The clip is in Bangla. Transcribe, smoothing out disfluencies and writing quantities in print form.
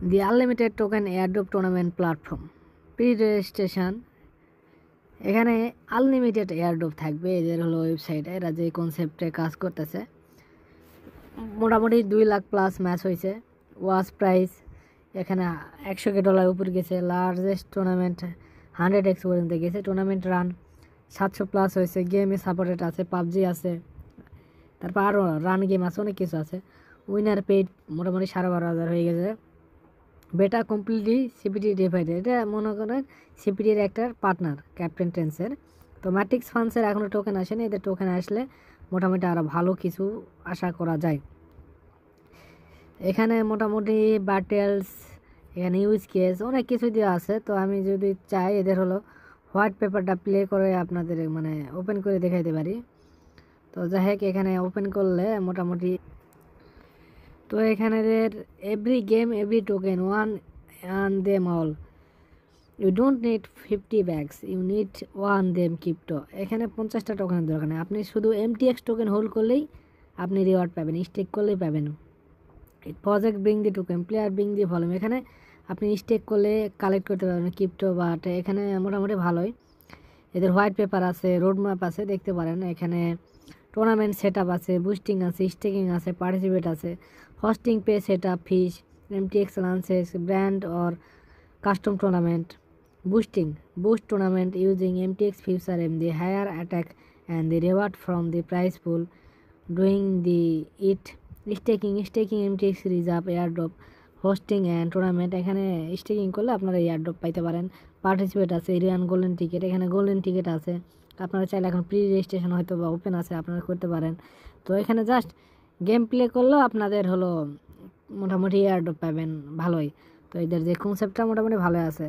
দি unlimited token airdrop tournament platform pre registration. এখানে আনলিমিটেড এয়ারড্রপ থাকবে। এদের হলো ওয়েবসাইটে, এরা যে কনসেপ্টে কাজ করতেছে। মোটামুটি 2 লাখ প্লাস ম্যাচ হয়েছে। ওয়াচ প্রাইস এখানে $100K উপর গেছে। লার্জেস্ট টুর্নামেন্ট 100x পর্যন্ত গেছে। টুর্নামেন্ট রান 700 প্লাস হয়েছে। গেমে সাপোর্টেড আছে, পাবজি আছে, তারপর আরও রান গেম আছে, অনেক কিছু আছে। উইনার পেড মোটামুটি 12,500 হয়ে গেছে। বেটা কমপ্লিটলি সিপিটি ডিভাইডেড, এটা মনে করেন সিপিটির একটা পার্টনার ক্যাপ্টেন টেন্সের। তো ম্যাট্রিক্স ফান্ডসের এখনও টোকেন আসেনি, এদের টোকেন আসলে মোটামুটি আরও ভালো কিছু আশা করা যায়। এখানে মোটামুটি ব্যাটেলস, এখানে ইউজ কেস অনেক কিছু দেওয়া আছে। তো আমি যদি চাই এদের হলো হোয়াইট পেপারটা প্লে করে আপনাদের মানে ওপেন করে দেখাইতে পারি। তো যাই হোক, এখানে ওপেন করলে মোটামুটি তো এখানে every game every token one and them all, you don't need 50 bags, you need one them crypto. এখানে 50টা টোকেনের দরকার নেই, আপনি শুধু MTX টোকেন হোল্ড করলেই আপনি রিওয়ার্ড পাবেন, স্টেক করলেই পাবেন। প্রজেক্ট ব্রিং দি টোকেন, প্লেয়ার ব্রিং দি ভলিউম, এখানে আপনি স্টেক করলে কালেক্ট করতে পারবেন ক্রিপ্টো। বাট এখানে মোটামুটি ভালোই। এদের হোয়াইট পেপার আছে, রোড ম্যাপ আছে, দেখতে পারেন। এখানে টুর্নামেন্ট সেট আপ আছে, বুস্টিং আছে, স্টেকিং আছে, পার্টিসিপেট আছে, hosting pay set up fees, MTX launches, brand or custom tournament, boosting boost tournament using MTX future MD, higher attack and the reward from the prize pool, doing the it, staking MTX reserve, airdrop, hosting and tournament. এখানে স্টেকিং করলে আপনারা এয়ারড্রপ পাইতে পারেন। পার্টিসিপেট আছে, এরিয়ান গোল্ডেন টিকিট, এখানে গোল্ডেন টিকিট আছে। আপনারা চাইলে এখন প্রি রেজিস্ট্রেশন হয়তো বা ওপেন আছে, আপনারা করতে পারেন। তো এখানে জাস্ট গেম প্লে করলেও আপনাদের হলো মোটামুটি এয়ারড্রপ পাবেন ভালোই। তো এদের যে কনসেপ্টটা মোটামুটি ভালো আছে।